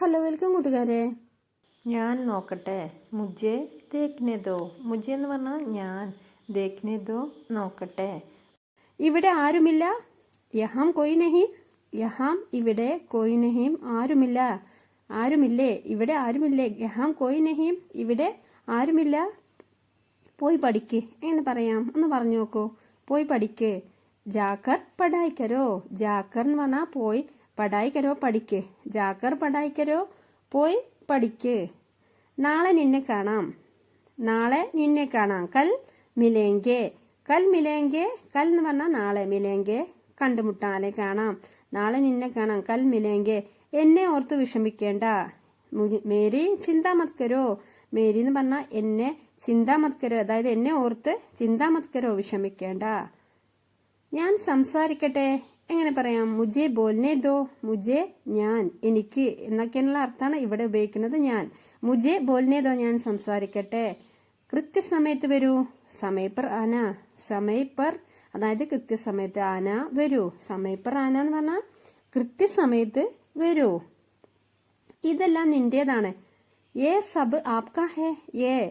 Hello welcome കൂട്ടുകാരെ. ഞാൻ നോക്കട്ടെ. മുജെ ദേഖ്നെ ദോ. മുജെ എന്ന് പറഞ്ഞാൽ ഞാൻ, ദേഖ്നെ ദോ നോക്കട്ടെ. ഇവിടെ ആരുമില്ല. യഹാം കോയി നഹീം. യഹാം ഇവിടെ, കോയി നഹീം ആരുമില്ല. ആരുമില്ലേ, ഇവിടെ ആരുമില്ലേ. യഹാം കോയി നഹീം ഇവിടെ ആരുമില്ല. പോയി പഠിക്ക്. എങ്ങനെ പറയാം ഒന്ന് പറഞ്ഞു നോക്കൂ. പോയി പഠിക്ക്. ജാക്കർ പഠായി കരോ. ജാക്കർ എന്ന് പറഞ്ഞാൽ പോയി, പഠായി കരോ പഠിക്ക്. ജാക്കർ പഠായി കരോ പോയി പഠിക്ക്. നാളെ നിന്നെ കാണാം. നാളെ നിന്നെ കാണാം. കൽ മിലേങ്കെ. കൽ മിലേങ്കെ. കൽ എന്ന് പറഞ്ഞാൽ നാളെ, മിലേങ്കെ കണ്ടുമുട്ടാലെ കാണാം. നാളെ നിന്നെ കാണാം. കൽ മിലേങ്കെ. എന്നെ ഓർത്ത് വിഷമിക്കേണ്ട. മേരി ചിന്താ മത് കരോ. മേരി എന്ന് പറഞ്ഞാൽ എന്നെ, ചിന്താ മത് കരോ അതായത് എന്നെ ഓർത്ത് ചിന്താ മത് കരോ വിഷമിക്കേണ്ട. ഞാൻ സംസാരിക്കട്ടെ. എങ്ങനെ പറയാം? മുജെ ബോൽനെ ദോ. മുജെ ഞാൻ, എനിക്ക് എന്നൊക്കെയുള്ള അർത്ഥമാണ് ഇവിടെ ഉപയോഗിക്കുന്നത്. ഞാൻ മുജെ ബോൽനെ ദോ, ഞാൻ സംസാരിക്കട്ടെ. കൃത്യസമയത്ത് വരൂ. സമയപ്പർ ആന. സമയപ്പർ അതായത് കൃത്യസമയത്ത്, ആന വരൂ. സമയപ്പർ ആന എന്ന് പറഞ്ഞാൽ കൃത്യസമയത്ത് വരൂ. ഇതെല്ലാം നിന്റേതാണ്. ഏ സബ് ആപ്കാ ഹേ. ഏ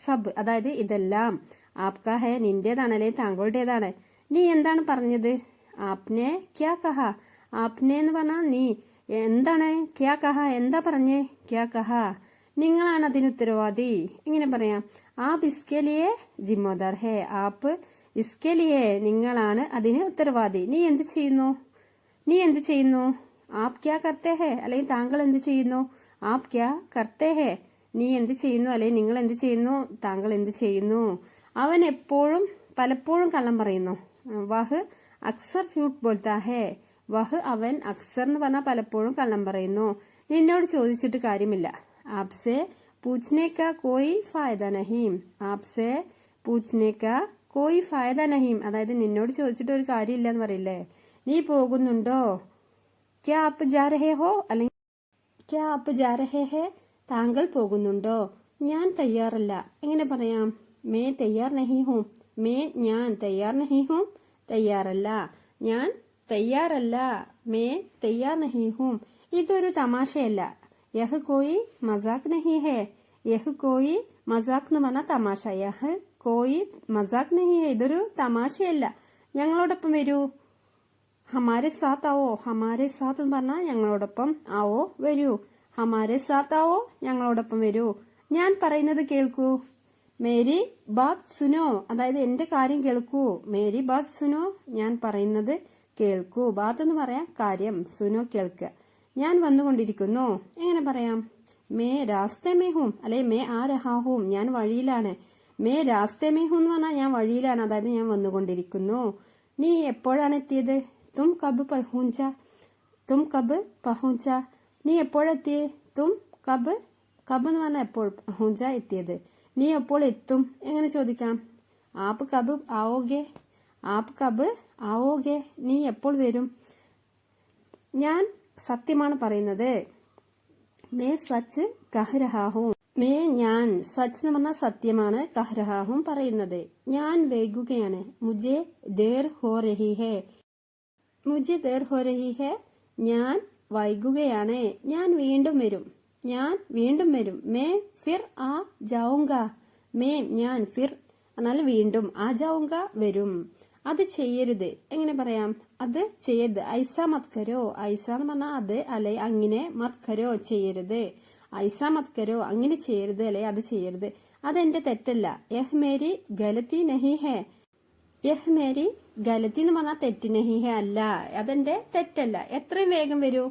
സബ് അതായത് ഇതെല്ലാം ആപ്കാ ഹേ നിന്റേതാണ്, അല്ലെങ്കിൽ താങ്കളുടേതാണ്. നീ എന്താണ് പറഞ്ഞത്? ആപ്നെ ക്യാ കഹ. ആപ്നെ എന്ന് പറഞ്ഞാൽ നീ. എന്താണ്? ക്യാ കഹ എന്താ പറഞ്ഞേ? ക്യാ കഹ നിങ്ങളാണ് അതിന് ഉത്തരവാദി. ഇങ്ങനെ പറയാം. ആപ് ഇസ്കെ ലിയേ ജിമ്മേദാർ ഹേ. ആപ് ഇസ്കെ ലിയേ നിങ്ങളാണ് അതിന് ഉത്തരവാദി. നീ എന്ത് ചെയ്യുന്നു? നീ എന്ത് ചെയ്യുന്നു? ആപ് ക്യാ കർത്തേ ഹേ അല്ലെങ്കിൽ താങ്കൾ എന്ത് ചെയ്യുന്നു? ആപ് ക്യാ കർത്തേ ഹേ നീ എന്ത് ചെയ്യുന്നു അല്ലെങ്കിൽ നിങ്ങൾ എന്ത് ചെയ്യുന്നു, താങ്കൾ എന്ത് ചെയ്യുന്നു. അവൻ എപ്പോഴും പലപ്പോഴും കള്ളം പറയുന്നു. വഹ് അക്സർ ഝൂട്ട് ബോൾത്താ ഹേ. വഹ് അവൻ, അക്സർ എന്ന് പറഞ്ഞാൽ പലപ്പോഴും കള്ളം പറയുന്നു. നിന്നോട് ചോദിച്ചിട്ട് കാര്യമില്ല. ആപ്സെ പൂച്ച്നെ കാ കോയി ഫായദ നഹീം. ആപ്സെ പൂച്ച്നെ കാ കോയി ഫായദ നഹീം അതായത് നിന്നോട് ചോദിച്ചിട്ട് ഒരു കാര്യമില്ല എന്ന് പറയില്ലേ. നീ പോകുന്നുണ്ടോ? ക്യാ ആപ്പ് ജാ രഹേ ഹോ അല്ലെങ്കിൽ ക്യാ ആപ്പ് ജാ രഹേ ഹേ താങ്കൾ പോകുന്നുണ്ടോ? ഞാൻ തയ്യാറല്ല. എങ്ങനെ പറയാം? മേ തയ്യാർ നഹീ ഹൂം. മേ ഞാൻ, തയ്യാർ നഹീ ഹൂം തയ്യാറല്ല. ഞാൻ തയ്യാറല്ല. മേ തയ്യാർ നഹീ ഹൂം. ഇതൊരു തമാശയല്ല. യഹ് കോയി മസാഖ് നഹീ ഹേ. യഹ് കോയി മസാഖ് എന്ന് പറഞ്ഞാൽ തമാശ. യഹ് കോയി മസാഖ് നഹീ ഹേ ഇതൊരു തമാശയല്ല. ഞങ്ങളോടൊപ്പം വരൂ. ഹമാരെ സാത്ത് ആവോ. ഹമാരെ സാത്ത് എന്ന് പറഞ്ഞാൽ ഞങ്ങളോടൊപ്പം, ആവോ വരൂ. ഹമാരെ സാത്ത് ആവോ ഞങ്ങളോടൊപ്പം വരൂ. ഞാൻ പറയുന്നത് കേൾക്കൂ. മേരി ബാത് സുനോ അതായത് എന്റെ കാര്യം കേൾക്കൂ. മേരി ബാത് സുനോ ഞാൻ പറയുന്നത് കേൾക്കൂ. ബാത്ത് എന്ന് പറയാം കാര്യം, സുനോ കേൾക്കുക. ഞാൻ വന്നുകൊണ്ടിരിക്കുന്നു. എങ്ങനെ പറയാം? മേ രാസ്തേ മേ ഹൂം അല്ലെ മേ ആ രഹാ ഹൂം ഞാൻ വഴിയിലാണ്. മേ രാസ്തേ മേ ഹൂം എന്ന് പറഞ്ഞാൽ ഞാൻ വഴിയിലാണ് അതായത് ഞാൻ വന്നുകൊണ്ടിരിക്കുന്നു. നീ എപ്പോഴാണ് എത്തിയത്? തും കബ് പഹൂഞ്ച. തും കബ് പഹൂഞ്ച നീ എപ്പോഴെത്തിയേ? തും കബ്, കബ് എന്ന് പറഞ്ഞാൽ എപ്പോൾ, പഹൂഞ്ച എത്തിയത്. നീ എപ്പോൾ എത്തും? എങ്ങനെ ചോദിക്കാം? ആപ്പ് കബ് ആവോगे. ആപ്പ് കബ് ആവോगे നീ എപ്പോൾ വരും? ഞാൻ സത്യമാണ് പറയുന്നത്. May such കഹ് രഹാ ഹൂം. മേ ഞാൻ, സച്ച് എന്ന് പറഞ്ഞാൽ സത്യമാണ്, കഹ് രഹാ ഹൂം പറയുന്നത്. ഞാൻ വൈകുകയാണ്. മുജെ ദേർ ഹോ രഹി ഹേ. മുജെ ദേർ ഹോ രഹി ഹേ ഞാൻ വൈകുകയാണ്. ഞാൻ വീണ്ടും വരും. ഞാൻ വീണ്ടും വരും. മേ ഫിർ ആ ജാവുങ്ക. മേ ഞാൻ, ഫിർ എന്നാൽ വീണ്ടും, ആ ജാവുങ്ക വരും. അത് ചെയ്യരുത്. എങ്ങനെ പറയാം? അത് ചെയ്യരുത്. ഐസ മത് കരോ. ഐസ എന്ന് പറഞ്ഞാൽ അത് അല്ലെ അങ്ങനെ, മത് കരോ ചെയ്യരുത്. ഐസ മത് കരോ അങ്ങനെ ചെയ്യരുത് അല്ലെ അത് ചെയ്യരുത്. അതെന്റെ തെറ്റല്ല. യഹ് മേരി ഗലത്തി നഹി ഹേ. യഹ് മേരി ഗലത്തി എന്ന് പറഞ്ഞാൽ തെറ്റ്, നഹി ഹേ അല്ല, അതെന്റെ തെറ്റല്ല. എത്രയും വേഗം വരൂ.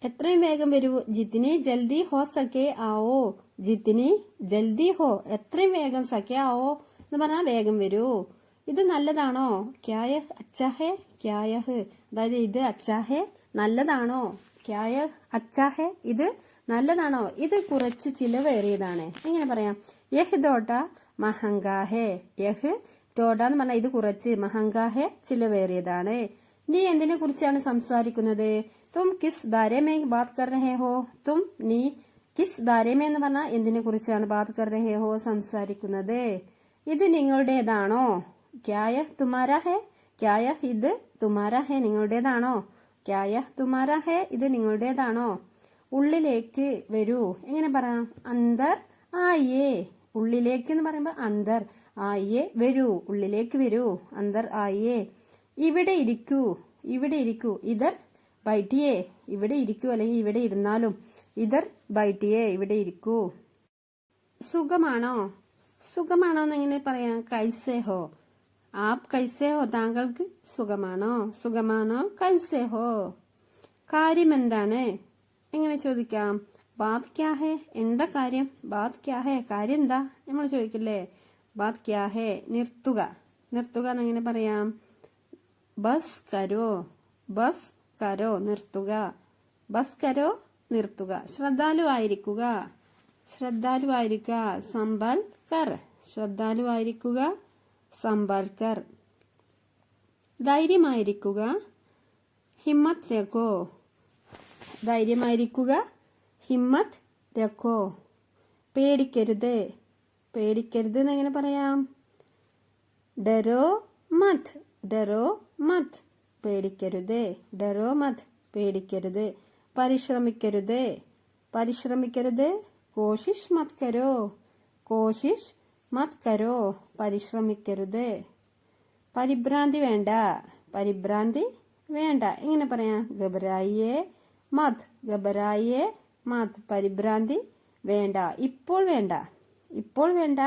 എത്രയും വേഗം വരൂ. ജിത്തിനി ജൽദി ഹോ സക്കെ ആവോ. ജിത്തിനി ജൽദി ഹോ എത്രയും വേഗം, സക്കെ ആവോ എന്ന് പറഞ്ഞാൽ വേഗം വരൂ. ഇത് നല്ലതാണോ? ക്യായഹ് അച്ചാഹേ. ക്യായഹ് അതായത് ഇത്, അച്ചാഹേ നല്ലതാണോ. ക്യായഹ് അച്ചാഹേ ഇത് നല്ലതാണോ. ഇത് കുറച്ച് ചിലവേറിയതാണ്. എങ്ങനെ പറയാം? യഹ് ദോട്ട മഹങ്കാഹേ. യഹ് ദോട്ട എന്ന് പറഞ്ഞാൽ ഇത് കുറച്ച്, മഹങ്കാഹേ ചിലവേറിയതാണ്. നീ എന്തിനെ കുറിച്ചാണ് സംസാരിക്കുന്നത്? തും കിസ് ബാരെ മേ ബാത് കർ രഹേ ഹോ. തും നീ, കിസ് ബാരെ മേ എന്ന് പറഞ്ഞാൽ എന്തിനെ കുറിച്ചാണ്, ബാത് കർ രഹേ ഹോ സംസാരിക്കുന്നത്. ഇത് നിങ്ങളുടേതാണോ? ക്യായഹ് തുമാരാ ഹേ. ക്യായഹ് ഇത് തുമാരാ ഹേ നിങ്ങളുടേതാണോ. ക്യാ യഹ് തുമാരാ ഹേ, ഇത് നിങ്ങളുടേതാണോ? ഉള്ളിലേക്ക് വരൂ, എങ്ങനെ പറയാം? അന്തർ ആയേ. ഉള്ളിലേക്ക് എന്ന് പറയുമ്പോൾ അന്തർ ആയേ, വരൂ, ഉള്ളിലേക്ക് വരൂ, അന്തർ ആയേ. ഇവിടെ ഇരിക്കൂ, ഇവിടെ ഇരിക്കൂ, ഇതർ ബൈഠിയേ, ഇവിടെ ഇരിക്കൂ അല്ലെങ്കിൽ ഇവിടെ ഇരുന്നാലും. ഇതർ ബൈഠിയേ, ഇവിടെ ഇരിക്കൂ. സുഖമാണോ? സുഖമാണോ എന്ന് എങ്ങനെ പറയാം? കൈസേ ഹോ, ആപ് കൈസേ ഹോ, താങ്കൾക്ക് സുഖമാണോ? സുഖമാണോ? കൈസേ ഹോ. കാര്യം എന്താണ്? എങ്ങനെ ചോദിക്കാം? ബാത് ക്യാ ഹേ, എന്താ കാര്യം? ബാത് ക്യാ ഹേ, കാര്യം എന്താ നമ്മൾ ചോദിക്കില്ലേ? ബാത് ക്യാ ഹേ, നിർത്തുക. നിർത്തുക എന്നെങ്ങനെ പറയാം? ബസ് കരോ, ബസ് കരോ, നിർത്തുക. ബസ് കരോ, നിർത്തുക. ശ്രദ്ധാലുവായിരിക്കുക, ശ്രദ്ധാലുവായിരിക്കുക. സംബൽ കർ, ശ്രദ്ധാലുവായിരിക്കുക, സംബൽ കർ. ധൈര്യമായിരിക്കുക, ഹിമ്മത്ത് രഖോ, ധൈര്യമായിരിക്കുക, ഹിമ്മത്ത് രഖോ. പേടിക്കരുത്, പേടിക്കരുത് എന്നെങ്ങനെ പറയാം? ഡരോ മത്, ഡരോ മത്, പേടിക്കരുത്. ഡരോ മത്, പേടിക്കരുത്. പരിശ്രമിക്കരുത്, പരിശ്രമിക്കരുത്. കോശിഷ് മത് കരോ, കോശിഷ് മത് കരോ, പരിശ്രമിക്കരുത്. പരിഭ്രാന്തി വേണ്ട, പരിഭ്രാന്തി വേണ്ട. എങ്ങനെ പറയാം? ഗബരായിയെ മത്, ഗബരായിയെ മത്, പരിഭ്രാന്തി വേണ്ട, ഇപ്പോൾ വേണ്ട, ഇപ്പോൾ വേണ്ട.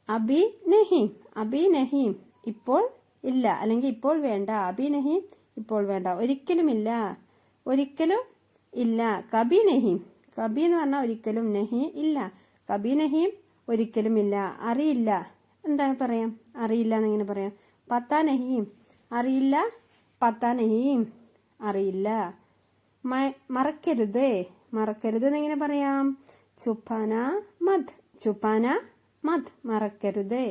അബി നഹീം, അബി നഹീം, ഇപ്പോൾ ഇല്ല അല്ലെങ്കിൽ ഇപ്പോൾ വേണ്ട. അബി നഹീം, ഇപ്പോൾ വേണ്ട. ഒരിക്കലുമില്ല, ഒരിക്കലും ഇല്ല. കബി നഹീം, കബി എന്ന് പറഞ്ഞാൽ ഒരിക്കലും, നഹി ഇല്ല. കബി നഹീം, ഒരിക്കലും ഇല്ല. അറിയില്ല, എന്താ പറയാം? അറിയില്ല എന്നെങ്ങനെ പറയാം? പത്താ നഹീം, അറിയില്ല, പത്താ നഹീം, അറിയില്ല. മറക്കരുത്, മറക്കരുത് എന്നെങ്ങനെ പറയാം? ചുപ്പാന മത്, ചുപ്പാന മത്, മറക്കരുത്.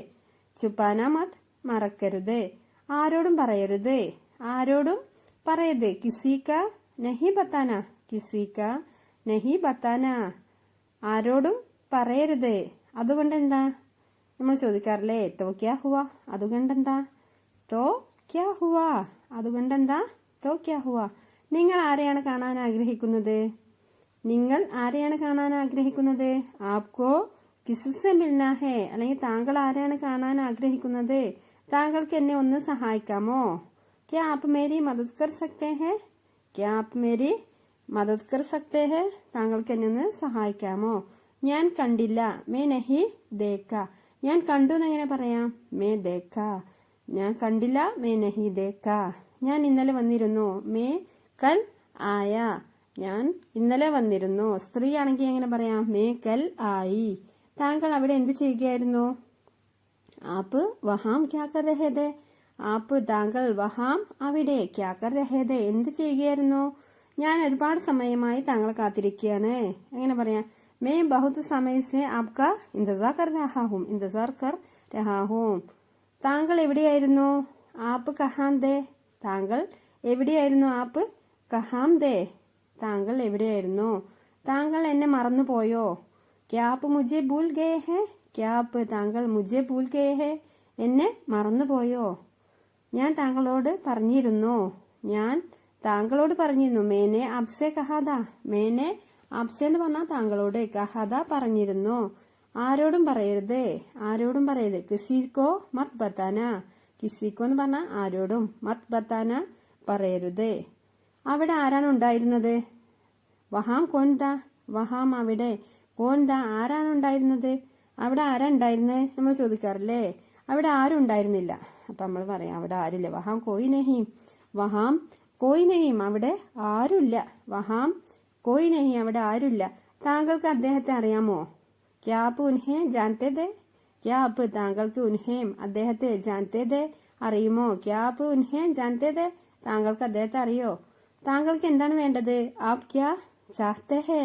ചുപ്പാന മത്, മറക്കരുത്. ആരോടും പറയരുത്, ആരോടും പറയരുത്. കിസിക നഹി ബത്താന, കിസിക നഹി ബത്താന, ആരോടും പറയരുത്. അതുകൊണ്ട് എന്താ നമ്മൾ ചോദിക്കാറില്ലേ? തോ ക്യാ ഹുവാ, അതുകൊണ്ടെന്താ? തോ ക്യാ ഹുവാ, അതുകൊണ്ടെന്താ? തോ ക്യാ ഹുവാ. നിങ്ങൾ ആരെയാണ് കാണാൻ ആഗ്രഹിക്കുന്നത്? നിങ്ങൾ ആരെയാണ് കാണാൻ ആഗ്രഹിക്കുന്നത്? ആപ്കോ കിസ്സെ മിൽനാ ഹേ, അല്ലെങ്കിൽ താങ്കൾ ആരെയാണ് കാണാൻ ആഗ്രഹിക്കുന്നത്? താങ്കൾക്ക് എന്നെ ഒന്ന് സഹായിക്കാമോ? ക്യാ ആപ് മേരി മദദ് കർ സക്തേ ഹേ, ക്യാ ആപ് മേരി മദദ് കർ സക്തേ ഹേ, താങ്കൾക്ക് എന്നെ ഒന്ന് സഹായിക്കാമോ? ഞാൻ കണ്ടില്ല, മേ നഹി ദേഖ, ഞാൻ കണ്ടു എന്നെങ്ങനെ പറയാം? മേ ദേഖ. ഞാൻ കണ്ടില്ല, മേ നഹി ദേഖ. ഞാൻ ഇന്നലെ വന്നിരുന്നു, മേ കൽ ആയ, ഞാൻ ഇന്നലെ വന്നിരുന്നു. സ്ത്രീ ആണെങ്കിൽ എങ്ങനെ പറയാം? മേ കൽ ആയി. താങ്കൾ അവിടെ എന്ത് ചെയ്യുകയായിരുന്നു? ആപ്പ് വഹാം ക്യാ കർ രഹേ ഥേ, ആപ്പ് താങ്കൾ വഹാം അവിടെ, ക്യാ കർ രഹേ ഥേ, എന്ത് ചെയ്യുകയായിരുന്നു? ഞാൻ ഒരുപാട് സമയമായി താങ്കളെ കാത്തിരിക്കുകയാണ്. എങ്ങനെ പറയാം? മേ ബഹുത് സമയ സേ ആപ്കാ ഇന്തസാർ കർ രഹാ ഹൂം, ഇന്തസാർ കർ രഹാ ഹൂം. താങ്കൾ എവിടെയായിരുന്നു? ആപ്പ് കഹാം ദേ, താങ്കൾ എവിടെയായിരുന്നു? ആപ്പ് കഹാം ദേ, താങ്കൾ എവിടെയായിരുന്നു? താങ്കൾ എന്നെ മറന്നുപോയോ? ക്യാ ആപ്പ് മുझे ഭൂൽ ഗയേ ഹേ, ക്യാ ആപ്പ് താങ്കൾ മുझे ഭൂൽ ഗയേ ഹേ, എന്നെ മറന്നുപോയോ? ഞാൻ താങ്കളോട് പറഞ്ഞിരുന്നു, ഞാൻ താങ്കളോട് പറഞ്ഞിരുന്നു. മേനെ ആപ്സെ കഹാദാ, മേനെ ആപ്സെ എന്ന് പറഞ്ഞാൽ താങ്കളോട്, കഹാദാ പറഞ്ഞിരുന്നു. ആരോടും പറയരുത്, ആരോടും പറയരുത്. കിസിക്കോ മത് ബത്താന, കിസിക്കോ എന്ന് പറഞ്ഞാൽ ആരോടും, മത് ബത്താന പറയരുത്. അവിടെ ആരാണ് ഉണ്ടായിരുന്നത്? വഹാം കോൻതാ, വഹാം അവിടെ, കോൻതാ ആരാണ് ഉണ്ടായിരുന്നത്? അവിടെ ആരാ ഉണ്ടായിരുന്നത് നമ്മൾ ചോദിക്കാറില്ലേ? അവിടെ ആരും ഉണ്ടായിരുന്നില്ല. അപ്പൊ നമ്മൾ പറയാം അവിടെ ആരുമില്ല. വഹാം കോയി നഹീം, വഹാം കോയി നഹീം, അവിടെ ആരുമില്ല. വഹാം കോയി നഹീം, അവിടെ ആരുമില്ല. താങ്കൾക്ക് അദ്ദേഹത്തെ അറിയാമോ? ക്യാ ആപ്പ് ഉൻഹേ ജാൻതേ ഥേ, ക്യാ ആപ്പ് താങ്കൾക്ക് ഉൻഹേം അദ്ദേഹത്തെ ജാൻതേ ഥേ, അറിയുമോ? ക്യാ ആപ്പ് ഉൻഹേ ജാൻതേ ഥേ, താങ്കൾക്ക് അദ്ദേഹത്തെ അറിയോ? താങ്കൾക്ക് എന്താണ് വേണ്ടത്? ആപ് ക്യാ ചാഹ്തേ ഹേ,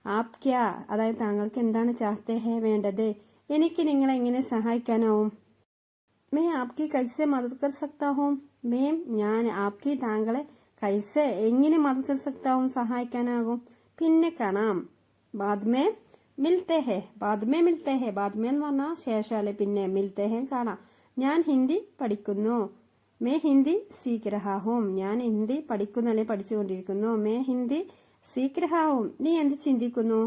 ആപ് ക്യാ, അതായത് താങ്കൾക്ക് എന്താണ് ചാഹ്തേ ഹേ വേണ്ടത്? എനിക്ക് നിങ്ങളെ എങ്ങനെ സഹായിക്കാനാവും? മേ ആപ്കി കൈസെ മദദ് കർ സക്താ ഹൂം, മേം ഞാൻ ആപ്കി താങ്കളെ കൈസെ എങ്ങനെ മദദ് കർ സക്താ ഹൂം സഹായിക്കാനാകും? പിന്നെ കാണാം. ബാദ് മേ മിൽത്തേ ഹേ, ബാദ് മേ മിൽത്തേ ഹേ, ബാദ് മേ എന്ന് പറഞ്ഞാൽ ശേഷാലെ, പിന്നെ മിൽത്തേ ഹേ കാണാം. ഞാൻ ഹിന്ദി പഠിക്കുന്നു, മേ ഹിന്ദി സീഖ് രഹാ ഹൂം. ഞാൻ ഹിന്ദി പഠിക്കുന്നല്ലേ, പഠിച്ചുകൊണ്ടിരിക്കുന്നു. മേ ഹിന്ദി സീഖ് രഹാ ഹൂം. നീ എന്ത് ചിന്തിക്കുന്നു?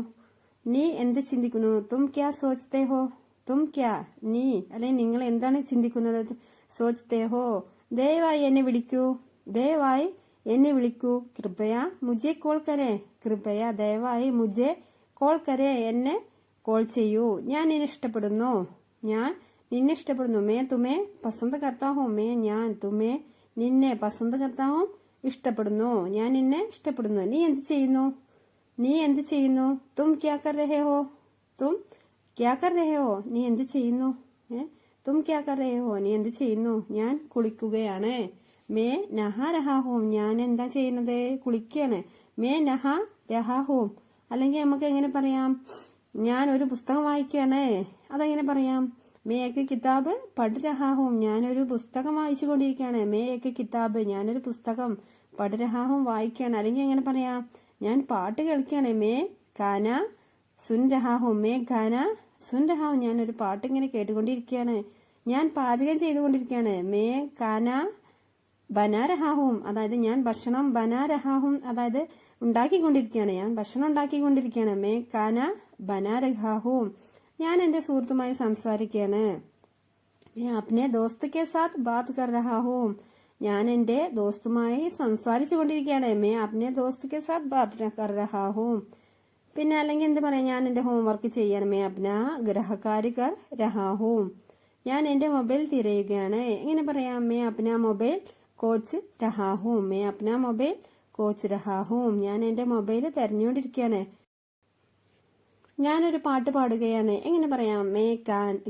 നീ എന്ത് ചിന്തിക്കുന്നു? തും ക്യാ സോച്തേ ഹോ? തും ക്യാ, നീ അല്ലെ നിങ്ങൾ എന്താണ് ചിന്തിക്കുന്നത്? സോച്തേ ഹോ. ദയവായി എന്നെ വിളിക്കൂ. ദയവായി എന്നെ വിളിക്കൂ. കൃപയ മുജെ കോൾ കരേ. കൃപയ ദയവായി മുജെ കോൾ കരേ. എന്നെ കോൾ ചെയ്യൂ. ഞാൻ നിന്നെ ഇഷ്ടപ്പെടുന്നു. ഞാൻ നിന്നെ ഇഷ്ടപ്പെടുന്നു. മേ തുമേ പസന്ത് കർത്താ ഹൂം. മേ ഞാൻ തുമേ നിന്നെ പസന്ത് കർത്താ ഹൂം. ഇഷ്ടപ്പെടുന്നു. ഞാൻ നിന്നെ ഇഷ്ടപ്പെടുന്നു. നീ എന്ത് ചെയ്യുന്നു? നീ എന്ത് ചെയ്യുന്നു? തും ക്യാ കർ രഹേ ഹോ? തും ക്യാ കർ രഹേ ഹോ? നീ എന്ത് ചെയ്യുന്നു? തും ക്യാ കർ രഹേ ഹോ? നീ എന്ത് ചെയ്യുന്നു? ഞാൻ കുളിക്കുകയാണ്. മേ നഹാ രഹാ ഹൂം. ഞാൻ എന്താ ചെയ്യുന്നത്? കുളിക്കുകയാണ്. മേ നഹാ രഹാ ഹൂം. അല്ലെങ്കിൽ നമുക്ക് എങ്ങനെ പറയാം? ഞാൻ ഒരു പുസ്തകം വായിക്കുകയാണ്. അതെങ്ങനെ പറയാം? മേ ഏക്ക് കിതാബ് പഠ് രഹാ ഹൂം. ഞാനൊരു പുസ്തകം വായിച്ചു കൊണ്ടിരിക്കുകയാണ്. മേ ഏക്ക് കിതാബ്, ഞാനൊരു പുസ്തകം പഠ് രഹാ ഹൂം വായിക്കുകയാണ്. അല്ലെങ്കിൽ എങ്ങനെ പറയാം? ഞാൻ പാട്ട് കേൾക്കുകയാണ്. മേ ഗാന സുൻ രഹാ ഹൂം. മേ ഗാന സുൻ രഹാ ഹൂം. ഞാനൊരു പാട്ട് ഇങ്ങനെ കേട്ടുകൊണ്ടിരിക്കുകയാണ്. ഞാൻ പാചകം ചെയ്തുകൊണ്ടിരിക്കുകയാണ്. മേ ഗാന ബനാ രഹാ ഹൂം. അതായത് ഞാൻ ഭക്ഷണം ബനാ രഹാ ഹൂം, അതായത് ഉണ്ടാക്കിക്കൊണ്ടിരിക്കുകയാണ്. ഞാൻ ഭക്ഷണം ഉണ്ടാക്കിക്കൊണ്ടിരിക്കുകയാണ്. മേ കാന ബനാ രഹാ ഹൂം. ഞാൻ എന്റെ സുഹൃത്തുമായി സംസാരിക്കുകയാണ്. മേ അപ്നെ ദോസ്ത് കെ സാത്ത് ബാത് കർ രഹാ ഹൂം. ഞാൻ എന്റെ ദോസ്തുമായി സംസാരിച്ചു കൊണ്ടിരിക്കുകയാണ്. മേ അപ്നെ ദോസ്ത് കെ സാത്ത് ബാത് കർ രഹാ ഹൂം. പിന്നെ അല്ലെങ്കിൽ എന്ത് പറയാം? ഞാൻ എന്റെ ഹോംവർക്ക് ചെയ്യാണ്. മേ അപ്ന ഗ്രഹകാരി കർ രഹാ ഹൂം. ഞാൻ എന്റെ മൊബൈൽ തിരയുകയാണ്. എങ്ങനെ പറയാം? May അപ്ന mobile coach രഹാ ഹൂം. May അപ്ന mobile coach രഹാ ഹൂം. ഞാൻ എന്റെ മൊബൈൽ തെരഞ്ഞുകൊണ്ടിരിക്കുകയാണ്. ഞാനൊരു പാട്ട് പാടുകയാണ്. എങ്ങനെ പറയാം? മേ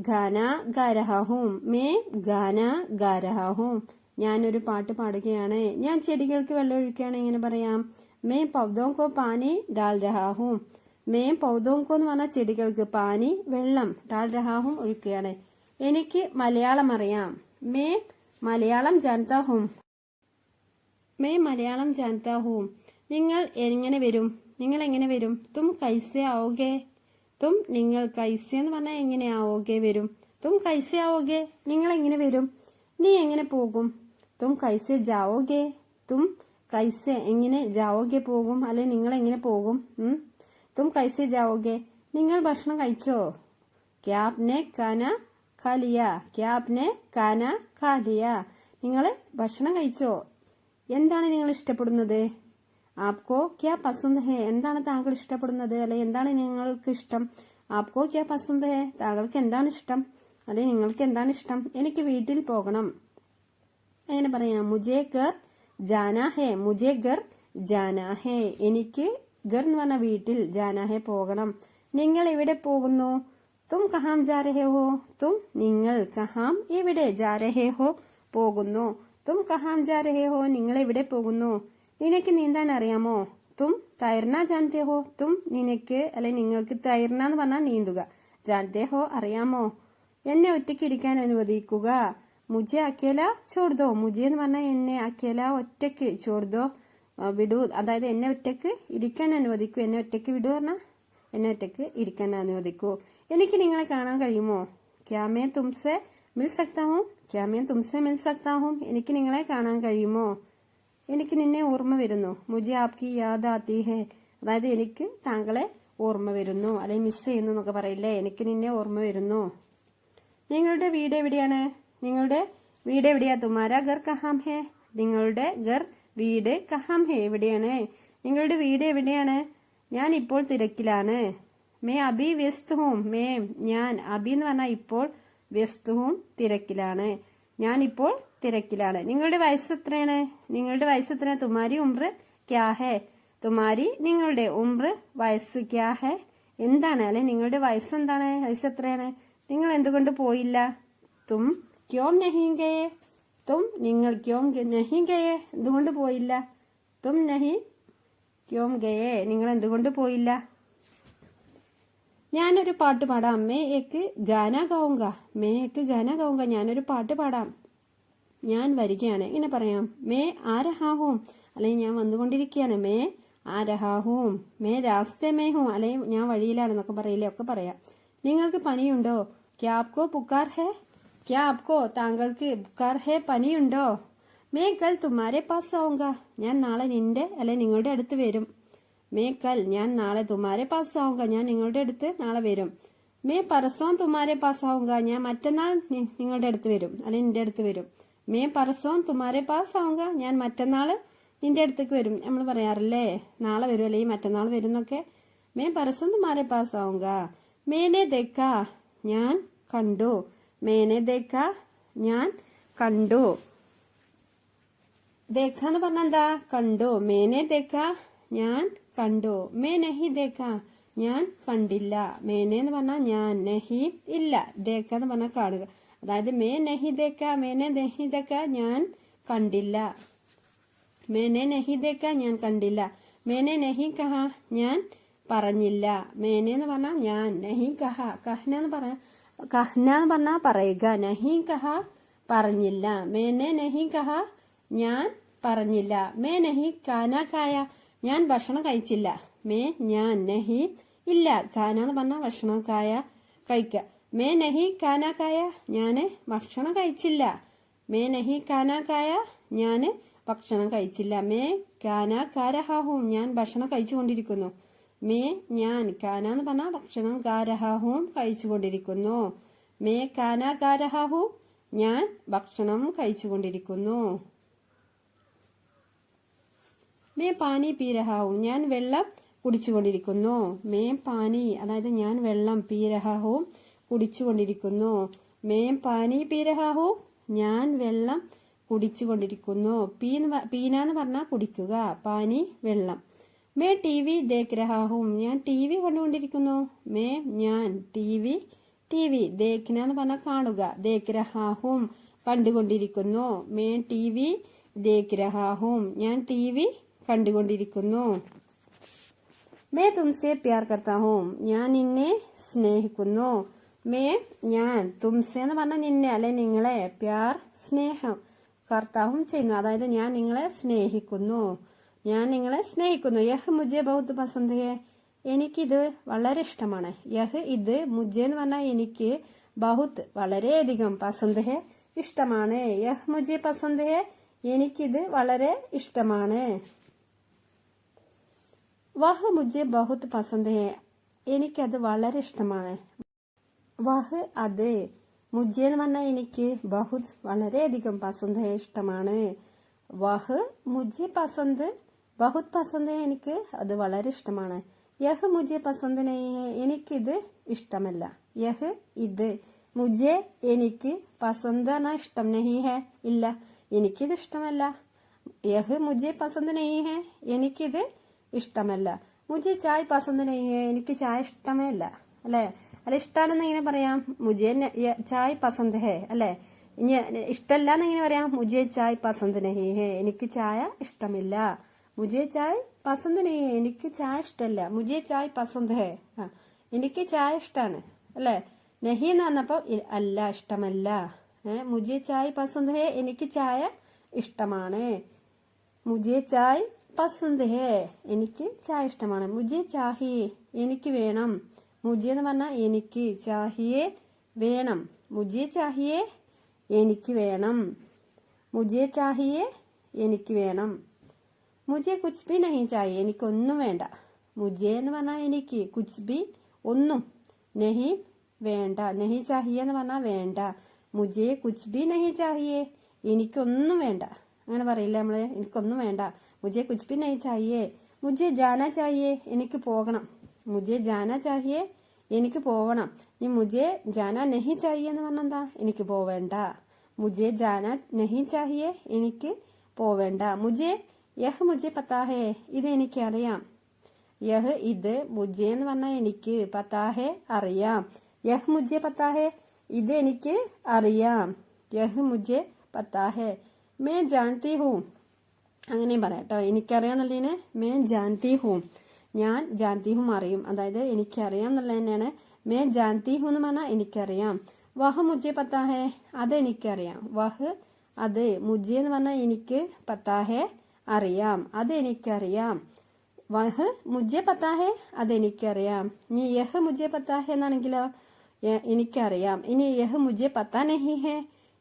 ഗാന ഗാ രഹാ ഹൂം. മേ ഗാന ഗാ രഹാ ഹൂം. ഞാനൊരു പാട്ട് പാടുകയാണ്. ഞാൻ ചെടികൾക്ക് വെള്ളം ഒഴിക്കുകയാണ്. എങ്ങനെ പറയാം? മേ പൗധോം കോ പാനി ഡാൽ രഹാ ഹൂം. മേ പൗധോം കോ എന്ന് പറഞ്ഞാൽ ചെടികൾക്ക്, പാനി വെള്ളം, ഡാൽ രഹാ ഹൂം ഒഴിക്കുകയാണ്. എനിക്ക് മലയാളം അറിയാം. മേ മലയാളം ജാൻതാ ഹൂം. മേ മലയാളം ജാൻതാ ഹൂം. നിങ്ങൾ എങ്ങനെ വരും? നിങ്ങൾ എങ്ങനെ വരും? തും കൈസെ ആവോഗെ. തും നിങ്ങൾ, കൈസെ എന്ന് പറഞ്ഞാൽ എങ്ങനെ, ആവോഗെ വരും. തും കൈസെ ആവോഗെ, നിങ്ങൾ എങ്ങനെ വരും? നീ എങ്ങനെ പോകും? തും കൈസെ ജാവോഗെ. തും കൈസെ എങ്ങനെ, ജാവോഗെ പോകും, അല്ലെ നിങ്ങൾ എങ്ങനെ പോകും? തും കൈസെ ജാവോഗെ. നിങ്ങൾ ഭക്ഷണം കഴിച്ചോ? ക്യാ ആപ്നെ കാന ഖാ ലിയ. ക്യാ ആപ്നെ കാന ഖാ ലിയ. നിങ്ങൾ ഭക്ഷണം കഴിച്ചോ? എന്താണ് നിങ്ങൾ ഇഷ്ടപ്പെടുന്നത്? ആപ്കോ ക്യാ പസന്ത് ഹേ. എന്താണ് താങ്കൾ ഇഷ്ടപ്പെടുന്നത്, അല്ലെ എന്താണ് നിങ്ങൾക്ക് ഇഷ്ടം? ആപ്കോ ക്യാ പസന്ത് ഹേ. താങ്കൾക്ക് എന്താണ് ഇഷ്ടം, അല്ലെ നിങ്ങൾക്ക് എന്താണ് ഇഷ്ടം? എനിക്ക് വീട്ടിൽ പോകണം. എങ്ങനെ പറയാം? മുജേ ഗർ ജാനാ ഹേ. മുജേ ഗർ ജാനാ ഹേ. എനിക്ക് ഗർ എന്ന് പറഞ്ഞ വീട്ടിൽ, ജാനാ ഹേ പോകണം. നിങ്ങൾ എവിടെ പോകുന്നു? തും കഹാം ജാ രഹേ ഹോ. തും നിങ്ങൾ, കഹാം എവിടെ, ജാ രഹേ ഹോ പോകുന്നു. തും കഹാം ജാ രഹേ ഹോ. നിങ്ങൾ എവിടെ പോകുന്നു? നിനക്ക് നീന്താൻ അറിയാമോ? തും തൈർന ജാൻതേ ഹോ. തും നിനക്ക്, അല്ലെ നിങ്ങൾക്ക്, തൈർന എന്ന് പറഞ്ഞാൽ നീന്തുക, ജാൻതേ ഹോ അറിയാമോ. എന്നെ ഒറ്റയ്ക്ക് ഇരിക്കാൻ അനുവദിക്കുക. മുജെ അക്കേല ചോർദോ. മുജെ എന്ന് പറഞ്ഞാൽ എന്നെ, അക്കേല ഒറ്റയ്ക്ക്, ചോർദോ വിടൂ, അതായത് എന്നെ ഒറ്റയ്ക്ക് ഇരിക്കാൻ അനുവദിക്കൂ. എന്നെ ഒറ്റയ്ക്ക് വിടൂ പറഞ്ഞാൽ എന്നെ ഒറ്റയ്ക്ക് ഇരിക്കാൻ അനുവദിക്കൂ. എനിക്ക് നിങ്ങളെ കാണാൻ കഴിയുമോ? ക്യാ മേ തുംസെ മിൽ സക്താ ഹൂം. ക്യാ മേ തുംസെ മിൽ സക്താ ഹൂം. എനിക്ക് നിങ്ങളെ കാണാൻ കഴിയുമോ? എനിക്ക് നിന്നെ ഓർമ്മ വരുന്നു. മുജെ ആപ്കി യാദ് ആത്തി ഹേ. അതായത് എനിക്ക് താങ്കളെ ഓർമ്മ വരുന്നു, അല്ലെങ്കിൽ മിസ് ചെയ്യുന്നു എന്നൊക്കെ പറയില്ലേ. എനിക്ക് നിന്നെ ഓർമ്മ വരുന്നു. നിങ്ങളുടെ വീട് എവിടെയാണ്? നിങ്ങളുടെ വീട് എവിടെയാ? തുമാരാ ഗർ കഹാം ഹേ. നിങ്ങളുടെ ഗർ, വീട്, കഹാം ഹേ എവിടെയാണ്? നിങ്ങളുടെ വീട് എവിടെയാണ്? ഞാൻ ഇപ്പോൾ തിരക്കിലാണ്. മേ അബി വ്യസ്ത് ഹൂം. മേ ഞാൻ, അബി എന്ന് പറഞ്ഞാൽ ഇപ്പോൾ, വ്യസ്ത് ഹൂം തിരക്കിലാണ്. ഞാൻ ഇപ്പോൾ തിരക്കിലാണ്. നിങ്ങളുടെ വയസ്സ് എത്രയാണ്? നിങ്ങളുടെ വയസ്സ് എത്രയാണ്? തുമാരി ഉംർ ക്യാ ഹേ. തുമാരി നിങ്ങളുടെ, ഉംർ വയസ്സ്, ക്യാ ഹേ എന്താണ്, അല്ലെ നിങ്ങളുടെ വയസ്സ് എന്താണ്, വയസ്സ് എത്രയാണ്? നിങ്ങൾ എന്തുകൊണ്ട് പോയില്ല? തും ക്യോം നഹീ ഗയേ. തും നിങ്ങൾ, ക്യോം നഹീ ഗയേ എന്തുകൊണ്ട് പോയില്ല? തും നഹീ ക്യോം ഗയേ നിങ്ങൾ എന്തുകൊണ്ട് പോയില്ല? ഞാനൊരു പാട്ട് പാടാം. മേ ഏക്ക് ഗാന ഗാവുങ്ക. മേ ഏക്ക് ഗാന ഗാവുങ്ക. ഞാനൊരു പാട്ട് പാടാം. ഞാൻ വരികയാണ്. ഇങ്ങനെ പറയാം. മേ ആ രഹാ ഹൂം, അല്ലെങ്കിൽ ഞാൻ വന്നുകൊണ്ടിരിക്കുകയാണ്. മേ ആ രഹാ ഹൂം. മേ രാസ്തേ മേ ഹൂം, അല്ലെങ്കിൽ ഞാൻ വഴിയിലാണെന്നൊക്കെ പറയില്ലേ, ഒക്കെ പറയാം. നിങ്ങൾക്ക് പനിയുണ്ടോ? ക്യാ ആപ്കോ ബുക്കാർ ഹേ. ക്യാ ആപ്കോ താങ്കൾക്ക് ബുക്കാർ ഹേ പനിയുണ്ടോ? മേ കൽ തുമ്മാരെ പാസ് ആവുക, ഞാൻ നാളെ നിന്റെ അല്ലെ നിങ്ങളുടെ അടുത്ത് വരും. മേ കൽ, ഞാൻ നാളെ തുമ്മാരെ പാസ് ആവുക, ഞാൻ നിങ്ങളുടെ അടുത്ത് നാളെ വരും. മേ പരസോം തുമ്മാരെ പാസ് ആവുക, ഞാൻ മറ്റന്നാൾ നിങ്ങളുടെ അടുത്ത് വരും അല്ലെ നിന്റെ അടുത്ത് വരും. മേ പരസോം തുമ്മാരെ പാസ് ആവുക, ഞാൻ മറ്റന്നാൾ നിന്റെ അടുത്തേക്ക് വരും. നമ്മൾ പറയാറില്ലേ നാളെ വരും അല്ലെങ്കിൽ മറ്റന്നാൾ വരും എന്നൊക്കെ. മേ പരസോം തുമ്മാരെ പാസ് ആവുക. മേനെ ദേക്ക, ഞാൻ കണ്ടു. മേനെ ദേക്ക, ഞാൻ കണ്ടു. ദേക്ക എന്ന് പറഞ്ഞാൽ എന്താ? കണ്ടു. മേനെ ദേക്ക, ഞാൻ കണ്ടു. മേ നഹി ദേക്ക, ഞാൻ കണ്ടില്ല. മേനെ എന്ന് പറഞ്ഞാൽ ഞാൻ, നഹി ഇല്ല, ദേക്ക എന്ന് പറഞ്ഞാൽ കാണുക. അതായത് മേ നഹി ദേക്ക, മേനെ നഹി ദേക്ക, ഞാൻ കണ്ടില്ല. മേനെ നഹി ദേക്ക, ഞാൻ കണ്ടില്ല. മേനെ നഹി കഹ, ഞാൻ പറഞ്ഞില്ല. മേനെ എന്ന് പറഞ്ഞാൽ ഞാൻ, നഹി കഹ, കഹ്ന എന്ന് പറഞ്ഞാൽ പറയുക, നഹി കഹ പറഞ്ഞില്ല. മേനെ നഹി കഹ, ഞാൻ പറഞ്ഞില്ല. മേ നഹി കാന കായ, ഞാൻ ഭക്ഷണം കഴിച്ചില്ല. മേ ഞാൻ, നഹി ഇല്ല, കാന എന്ന് പറഞ്ഞാൽ ഭക്ഷണം, കായ കഴിക്കുക. മേ നഹി കാന കായ, ഞാന് ഭക്ഷണം കഴിച്ചില്ല. മേ നഹി കാന കായ, ഞാന് ഭക്ഷണം കഴിച്ചില്ല. മേ കാന കാരഹാഹും, ഞാൻ ഭക്ഷണം കഴിച്ചുകൊണ്ടിരിക്കുന്നു. മേ ഞാൻ, കാന എന്ന് പറഞ്ഞാൽ ഭക്ഷണം, കാരഹാഹും കഴിച്ചുകൊണ്ടിരിക്കുന്നു. മേ കാന കാരഹാഹു, ഞാൻ ഭക്ഷണം കഴിച്ചുകൊണ്ടിരിക്കുന്നു. മേ പാനി പീരഹാവും, ഞാൻ വെള്ളം കുടിച്ചുകൊണ്ടിരിക്കുന്നു. മേ പാനി, അതായത് ഞാൻ വെള്ളം, പീരഹാവും കുടിച്ചുകൊണ്ടിരിക്കുന്നു. മേ പാനി പീരഹാവും, ഞാൻ വെള്ളം കുടിച്ചുകൊണ്ടിരിക്കുന്നു. പീന എന്ന് പറഞ്ഞാൽ കുടിക്കുക, പാനി വെള്ളം. മേ ടി വി ദേഖ് രഹാഹും, ഞാൻ ടി വി കണ്ടുകൊണ്ടിരിക്കുന്നു. മേ ഞാൻ, ടി വി ദേഖ്ന എന്ന് പറഞ്ഞാൽ കാണുക, ദേഖ് രഹാഹും കണ്ടുകൊണ്ടിരിക്കുന്നു. മേ ടി വി ദേഖ് രഹാഹും, ഞാൻ ടി വി കണ്ടുകൊണ്ടിരിക്കുന്നു. മേ തുംസെ പ്യാർ കർത്താ ഹൂം, ഞാൻ നിന്നെ സ്നേഹിക്കുന്നു. മേ ഞാൻ, തുംസെ എന്ന് പറഞ്ഞാൽ നിന്നെ അല്ലെ നിങ്ങളെ, പ്യാർ സ്നേഹം, കർത്താവും ചെയ്യുന്നു, അതായത് ഞാൻ നിങ്ങളെ സ്നേഹിക്കുന്നു. ഞാൻ നിങ്ങളെ സ്നേഹിക്കുന്നു. യഹ് മുജെ ബഹുത് പസന്ത് ഹെ, എനിക്കിത് വളരെ ഇഷ്ടമാണ്. യഹ് ഇത്, മുജെ എന്ന് പറഞ്ഞാൽ എനിക്ക്, ബഹുത് വളരെയധികം, പസന്ത് ഹെ ഇഷ്ടമാണ്. യഹ് മുജെ പസന്ത് ഹെ, എനിക്കിത് വളരെ ഇഷ്ടമാണ്. വഹ് മുജെ ബഹുത് പസന്ത് ഹെ, എനിക്കത് വളരെ ഇഷ്ടമാണ്. വഹ് അത്, മുജെ എന്ന് പറഞ്ഞാൽ എനിക്ക്, ബഹുത് വളരെയധികം, പസന്ത് ഹെ ഇഷ്ടമാണ്. വഹ് മുജെ പസന്ത്, ബഹുത് പസന്ത് ഹെ എനിക്ക് അത് വളരെ ഇഷ്ടമാണ്. യഹ് മുജെ പസന്ത് നഹി ഹെ, എനിക്കിത് ഇഷ്ടമല്ല. യഹ് ഇത്, മുജെ എനിക്ക്, പസന്ത് എന്നാ ഇഷ്ടം, നഹി ഹെ ഇല്ല, എനിക്കിത് ഇഷ്ടമല്ല. യഹ് മുജെ പസന്ത് നഹി ഹെ, എനിക്കിത് ഇഷ്ടമല്ല. മുജെ ചായ് പസന്ത് നഹി ഹെ, എനിക്ക് ചായ ഇഷ്ടമേ അല്ല, അല്ലെ? അല്ല, ഇഷ്ടാണെന്ന് എങ്ങനെ പറയാം? മുജെ ചായ് പസന്ത് ഹെ, അല്ലെ? ഇനി ഇഷ്ടമല്ല എന്നെങ്ങനെ പറയാം? മുജെ ചായ് പസന്ത് നഹി ഹെ, എനിക്ക് ചായ ഇഷ്ടമില്ല. മുജെ ചായ് പസന്ത് നഹി ഹെ, എനിക്ക് ചായ ഇഷ്ടമല്ല. മുജെ ചായ് പസന്ത് ഹെ, എനിക്ക് ചായ ഇഷ്ടമാണ്, അല്ലെ? നഹി എന്ന് പറഞ്ഞപ്പോ അല്ല, ഇഷ്ടമല്ല. മുജെ ചായ് പസന്ത് ഹെ, എനിക്ക് ചായ ഇഷ്ടമാണ്. മുജെ ചായ് പസന്ത് ഹെ, എനിക്ക് ചായ ഇഷ്ടമാണ്. മുജെ ചാഹിയെ, എനിക്ക് വേണം. മുജെ എന്ന് പറഞ്ഞാൽ എനിക്ക്, ചാഹിയെ വേണം. മുജെ ചാഹിയെ, എനിക്ക് വേണം. മുജെ ചാഹിയെ, എനിക്ക് വേണം. മുജെ കുച്ച് ബി നഹി ചാഹിയെ, എനിക്കൊന്നും വേണ്ട. മുജെ എന്ന് പറഞ്ഞാൽ എനിക്ക്, കുച്ച് ബി ഒന്നും, നഹി വേണ്ട. നഹി ചാഹിയെ എന്ന് പറഞ്ഞാൽ വേണ്ട. മുജെ കുച്ച് ബി നഹി ചാഹിയെ, എനിക്കൊന്നും വേണ്ട. അങ്ങനെ പറയില്ല നമ്മള്, എനിക്കൊന്നും വേണ്ട. മുജെ കുച്ച് ബി നഹി ചാഹിയെ. മുജെ ജാന ചാഹിയെ, എനിക്ക് പോകണം. മുജെ ജാന ചാഹിയെ, എനിക്ക് പോവണം. ഈ മുജെ ജാന നഹി ചാഹിയെ എന്ന് പറഞ്ഞാൽ എന്താ? എനിക്ക് പോവേണ്ട. മുജെ ജാന നഹി ചാഹിയെ, എനിക്ക് പോവേണ്ട. മുജെ യഹ് മുജെ പത്താ ഹെ, ഇത് എനിക്ക് അറിയാം. യഹ് ഇത്, മുജെ എന്ന് പറഞ്ഞാൽ എനിക്ക്, പത്താ ഹെ അറിയാം. യഹ് മുജെ പത്താ ഹെ, ഇത് എനിക്ക് അറിയാം. യഹ് മുജെ പത്താ ഹെ. മേ ജാൻതി ഹൂം, അങ്ങനെയും പറയാം കേട്ടോ. എനിക്കറിയാന്നുള്ളതിന് മേ ജാൻതി ഹൂം, ഞാൻ ജാൻതി ഹൂം അറിയും, അതായത് എനിക്കറിയാം എന്നുള്ളത് തന്നെയാണ്. മേ ജാൻതി ഹൂ എന്ന് പറഞ്ഞാൽ എനിക്കറിയാം. വഹ് മുജെ പത്താ ഹെ, അത് എനിക്കറിയാം. വഹ് അത്, മുജെ എന്ന് പറഞ്ഞാൽ എനിക്ക്, പത്താ ഹെ അറിയാം, അത് എനിക്കറിയാം. വഹ് മുജെ പത്താ ഹെ, അത് എനിക്കറിയാം. ഇനി യഹ് മുജെ പത്താ ഹെ എന്നാണെങ്കിലോ, എനിക്കറിയാം. ഇനി യഹ് മുജെ പത്താ നഹി ഹെ,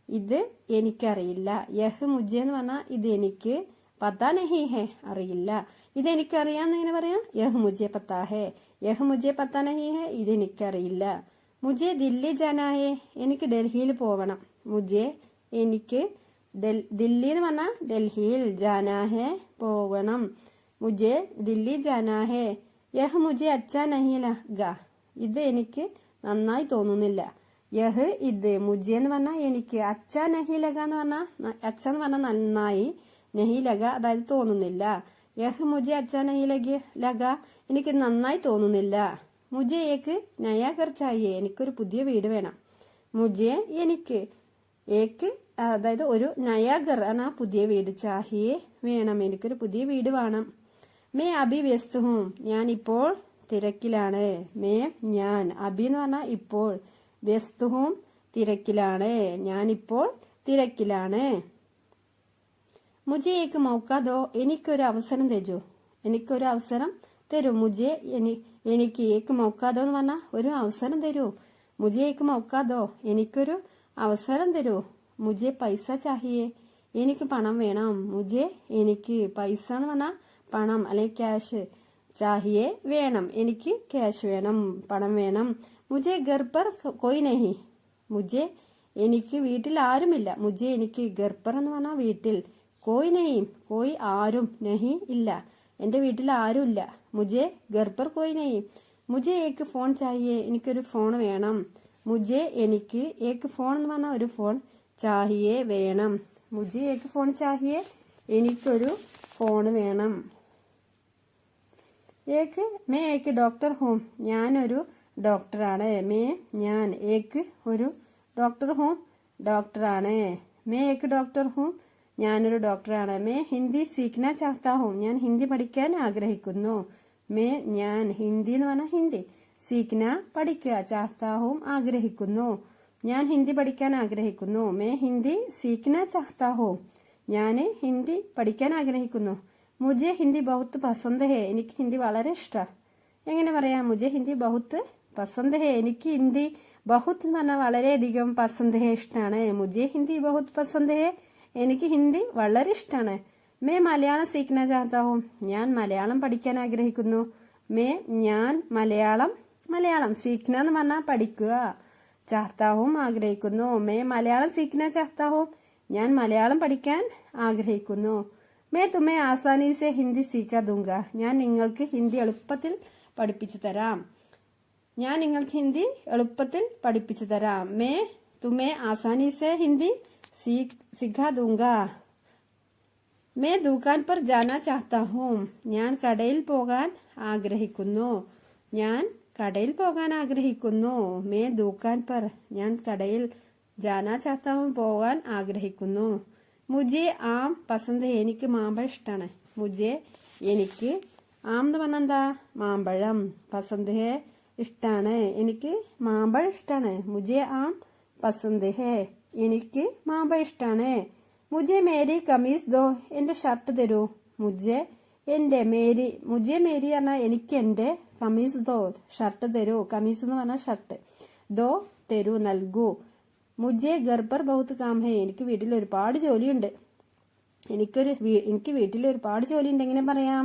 ഇത് എനിക്കറിയില്ല. യഹ് മുജെ എന്ന് പറഞ്ഞാൽ ഇത് എനിക്ക് പത്താ നഹി ഹെ, അറിയില്ല. ഇതെനിക്കറിയാന്ന് എങ്ങനെ പറയാം? യഹ് മുജെ പത്താ ഹെ. യഹ് മുജെ പത്താ നഹി ഹെ, ഇതെനിക്കറിയില്ല. മുജെ ദില്ലി ജാനാ ഹെ, എനിക്ക് ഡൽഹിയിൽ പോകണം. മുജെ എനിക്ക് ദില്ലി എന്ന് പറഞ്ഞാൽ ഡൽഹിയിൽ, ജാനാ ഹെ പോകണം. മുജെ ദില്ലി ജാനാ ഹെ. യഹ് മുജെ അച്ഛാ നഹി ലഗ, ഇത് എനിക്ക് നന്നായി തോന്നുന്നില്ല. യഹ് ഇത്, മുജെ എന്ന് പറഞ്ഞാൽ എനിക്ക്, അച്ഛാ നഹി ലഗ എന്ന് പറഞ്ഞാൽ, അച്ഛ എന്ന് പറഞ്ഞാൽ നന്നായി, നഹി ലഗ അതായത് തോന്നുന്നില്ല. യഹ് മുജെ അച്ഛാ നഹി ലഗ, എനിക്ക് നന്നായി തോന്നുന്നില്ല. മുജെ ഏക്ക് നയാ ഘർ ചാഹിയെ, എനിക്കൊരു പുതിയ വീട് വേണം. മുജെ എനിക്ക്, ഏക്ക് അതായത് ഒരു, നയാ ഘർ എന്നാ പുതിയ വീട്, ചാഹിയെ വേണം, എനിക്കൊരു പുതിയ വീട് വേണം. മേ അഭി വ്യസ്ത ഹൂം, ഞാൻ ഇപ്പോൾ തിരക്കിലാണ്. മേ ഞാൻ, അഭി എന്ന് പറഞ്ഞാൽ ഇപ്പോൾ, വ്യസ്ത ഹൂം തിരക്കിലാണ്, ഞാനിപ്പോൾ തിരക്കിലാണ്. മുജെ ഏക്ക് മൗക്ക ദോ, എനിക്കൊരു അവസരം തരൂ, എനിക്കൊരു അവസരം തരൂ. മുജെ എനിക്ക്, ഏക്ക് മൗക്ക ദോ എന്ന് പറഞ്ഞാൽ ഒരു അവസരം തരൂ. മുജെ ഏക്ക് മൗക്ക ദോ, എനിക്കൊരു അവസരം തരൂ. മുജെ പൈസ ചാഹിയെ, എനിക്ക് പണം വേണം. മുജെ എനിക്ക്, പൈസ എന്ന് പറഞ്ഞാൽ പണം അല്ലെങ്കിൽ ക്യാഷ്, ചാഹിയെ വേണം, എനിക്ക് ക്യാഷ് വേണം, പണം വേണം. മുജെ ഘർ പർ കോയി നഹി, മുജെ എനിക്ക് വീട്ടിൽ ആരുമില്ല. മുജെ എനിക്ക്, ഘർ പർ എന്ന് പറഞ്ഞാൽ വീട്ടിൽ, കോയി നഹി കോയി ആരും, നഹി ഇല്ല, എന്റെ വീട്ടിൽ ആരും ഇല്ല. മുജെ ഘർ പർ കോയി നഹി. മുജെ ഏക്ക് ഫോൺ ചാഹിയെ, എനിക്കൊരു ഫോൺ വേണം. മുജെ എനിക്ക്, ഏക്ക് ഫോൺ എന്ന് പറഞ്ഞാൽ ഒരു ഫോൺ, ചാഹിയെ വേണം. മുജെ ഏക്ക് ഫോൺ ചാഹിയെ, എനിക്കൊരു ഫോൺ വേണം. ഏക്ക്, മേ ഏക്ക് ഡോക്ടർ ഹൂം, ഞാനൊരു ഡോക്ടറാണ്. മേ ഞാൻ, ഏക്ക് ഒരു, ഡോക്ടർ ഹൂം ഡോക്ടറാണ്. മേ ഏക്ക് ഡോക്ടർ ഹൂം, ഞാനൊരു ഡോക്ടറാണ്. മേ ഹിന്ദി സീഖ്ന ചാഹ്താ ഹൂം, ഞാൻ ഹിന്ദി പഠിക്കാൻ ആഗ്രഹിക്കുന്നു. മേ ഞാൻ, ഹിന്ദി എന്ന് പറഞ്ഞാൽ ഹിന്ദി, സീഖ്ന പഠിക്കുക, ചാഹ്താ ഹൂം ആഗ്രഹിക്കുന്നു, ഞാൻ ഹിന്ദി പഠിക്കാൻ ആഗ്രഹിക്കുന്നു. മേ ഹിന്ദി സീഖ്ന ചാഹ്താ ഹൂം, ഞാൻ ഹിന്ദി പഠിക്കാൻ ആഗ്രഹിക്കുന്നു. മുജെ ഹിന്ദി ബഹുത്ത് പസന്ത് ഹെ, എനിക്ക് ഹിന്ദി വളരെ ഇഷ്ടമാണ്. എങ്ങനെ പറയാം? മുജെ ഹിന്ദി ബഹുത്ത് പസന്ത് ഹെ, എനിക്ക് ഹിന്ദി ബഹുത്ത് എന്ന് പറഞ്ഞാൽ വളരെയധികം, പസന്ത് ഹെ ഇഷ്ടമാണ്. മുജെ ഹിന്ദി ബഹുത്ത് പസന്ത് ഹെ, എനിക്ക് ഹിന്ദി വളരെ ഇഷ്ടമാണ്. മേ മലയാളം സീഖ്ന ചാഹ്താ ഹൂം, ഞാൻ മലയാളം പഠിക്കാൻ ആഗ്രഹിക്കുന്നു. മേ ഞാൻ, മലയാളം സീഖ്ന എന്ന് പറഞ്ഞാൽ പഠിക്കുക, ചാഹ്താ ഹൂം ആഗ്രഹിക്കുന്നു. മേ മലയാളം സീഖ്ന ചാഹ്താ ഹൂം, ഞാൻ മലയാളം പഠിക്കാൻ ആഗ്രഹിക്കുന്നു. മേ തുമേ ആസാനി സെ ഹിന്ദി സീഖാ ദൂങ്ക, ഞാൻ നിങ്ങൾക്ക് ഹിന്ദി എളുപ്പത്തിൽ പഠിപ്പിച്ചു തരാം. ഞാൻ നിങ്ങൾക്ക് ഹിന്ദി എളുപ്പത്തിൽ പഠിപ്പിച്ചു തരാം. മേ തുമേ ആസാനി സെ ഹിന്ദി സിഖാ ദൂങ്ക. മേ ദുകാൻ പർ ജാനാ ചാഹ്താ ഹൂം, ഞാൻ കടയിൽ പോകാൻ ആഗ്രഹിക്കുന്നു. ഞാൻ കടയിൽ പോകാൻ ആഗ്രഹിക്കുന്നു. മേ ദുകാൻ പർ, ഞാൻ കടയിൽ, ജാനാ ചാഹ്താ ഹൂം പോകാൻ ആഗ്രഹിക്കുന്നു. മുജെ ആം പസന്ത് ഹെ, എനിക്ക് മാമ്പഴം ഇഷ്ടമാണ്. മുജെ എനിക്ക്, ആം എന്ന് പറഞ്ഞാൽ എന്താ? മാമ്പഴം. പസന്ത് ഹെ ഇഷ്ടമാണ്, എനിക്ക് മാമ്പഴം ഇഷ്ടമാണ്. മുജെ ആം പസന്ത് ഹെ, എനിക്ക് മാമ്പഴം ഇഷ്ടമാണ്. മുജെ മേരി കമീസ് ദോ, എന്റെ ഷർട്ട് തരൂ. മുജെ എന്റെ, മേരി, മുജെ മേരി പറഞ്ഞാൽ എനിക്ക് എന്റെ, കമീസ് ദോ ഷർട്ട് തരൂ. കമീസ് എന്ന് പറഞ്ഞാൽ ഷർട്ട്, ദോ തരൂ നൽകൂ. മുജെ ഘർ പർ ബഹുത്ത് കാം ഹെ, എനിക്ക് വീട്ടിൽ ഒരുപാട് ജോലിയുണ്ട്. എനിക്ക് വീട്ടിൽ ഒരുപാട് ജോലിയുണ്ട്. എങ്ങനെ പറയാം?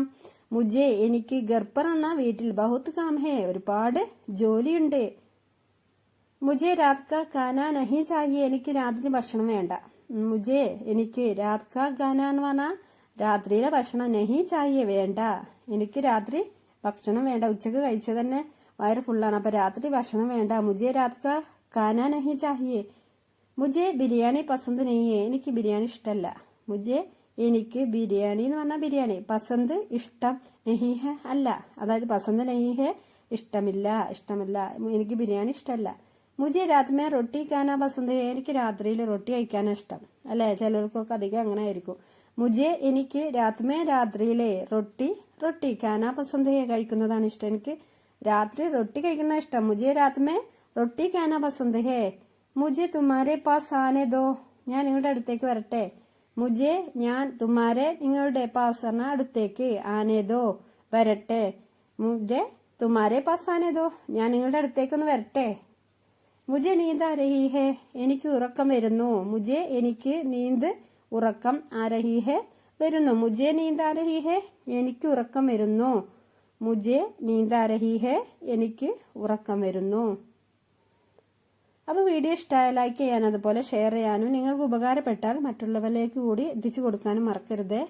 മുജെ എനിക്ക്, ഘർ പർ എന്നാ വീട്ടിൽ, ബഹുത്ത് കാം ഹെ ഒരുപാട് ജോലിയുണ്ട്. മുജെ രാത് കാ ഖാന നഹി ചാഹിയെ, എനിക്ക് രാത്രി ഭക്ഷണം വേണ്ട. മുജെ എനിക്ക്, രാത് കാ ഖാന എന്ന് പറഞ്ഞാൽ രാത്രിയിലെ ഭക്ഷണം, നഹി ചാഹിയെ വേണ്ട, എനിക്ക് രാത്രി ഭക്ഷണം വേണ്ട. ഉച്ചക്ക് കഴിച്ചത് തന്നെ വയറ് ഫുള്ളാണ്, അപ്പൊ രാത്രി ഭക്ഷണം വേണ്ട. മുജെ രാത് കാ ഖാന നഹി ചാഹിയെ. മുജെ ബിരിയാണി പസന്ത് നെയ്യേ, എനിക്ക് ബിരിയാണി ഇഷ്ടമല്ല. മുജെ എനിക്ക്, ബിരിയാണി എന്ന് പറഞ്ഞാൽ ബിരിയാണി, പസന്ത് ഇഷ്ടം, നെഹി ഹെ അല്ല, അതായത് പസന്ത് നെഹി ഹെ ഇഷ്ടമില്ല, എനിക്ക് ബിരിയാണി ഇഷ്ടമല്ല. മുജെ രാത് മേ റൊട്ടി ഖാന പസന്ത് ഹെ, എനിക്ക് രാത്രിയിൽ റൊട്ടി കഴിക്കാനാണ് ഇഷ്ടം, അല്ലെ? ചിലർക്കൊക്കെ അധികം അങ്ങനെ ആയിരിക്കും. മുജെ എനിക്ക്, രാത് മേ രാത്രിയിലെ, റൊട്ടി ഖാന പസന്ത് ഹെ കഴിക്കുന്നതാണ് ഇഷ്ടം, എനിക്ക് രാത്രി റൊട്ടി കഴിക്കുന്ന ഇഷ്ടം. മുജെ രാത് മേ റൊട്ടി ഖാന പസന്ത് ഹെ. മുജെ തുമാരെ പാസ് ആനെ ദോ, ഞാൻ നിങ്ങളുടെ അടുത്തേക്ക് വരട്ടെ. മുജെ ഞാൻ, തുമാരെ നിങ്ങളുടെ, പാസ് പറഞ്ഞ അടുത്തേക്ക്, ആനെ ദോ വരട്ടെ. മുജെ തുമാരെ പാസ് ആനെ ദോ, ഞാൻ നിങ്ങളുടെ അടുത്തേക്കൊന്ന് വരട്ടെ. മുജെ നീന്ത് ആ രഹി ഹെ, എനിക്ക് ഉറക്കം വരുന്നു. മുജെ എനിക്ക് നീന്ത് ഉറക്കം ആ രഹി ഹെ വരുന്നു. മുജെ നീന്ത് ആ രഹി ഹെ, എനിക്ക് ഉറക്കം വരുന്നു. മുജെ നീന്ത് ആ രഹി ഹെ, എനിക്ക് ഉറക്കം വരുന്നു. അപ്പോൾ വീഡിയോ ഇഷ്ടമായ ലൈക്ക് ചെയ്യാനും അതുപോലെ ഷെയർ ചെയ്യാനും നിങ്ങൾക്ക് ഉപകാരപ്പെട്ടാൽ മറ്റുള്ളവരിലേക്ക് കൂടി എത്തിച്ചു കൊടുക്കാനും മറക്കരുതേ.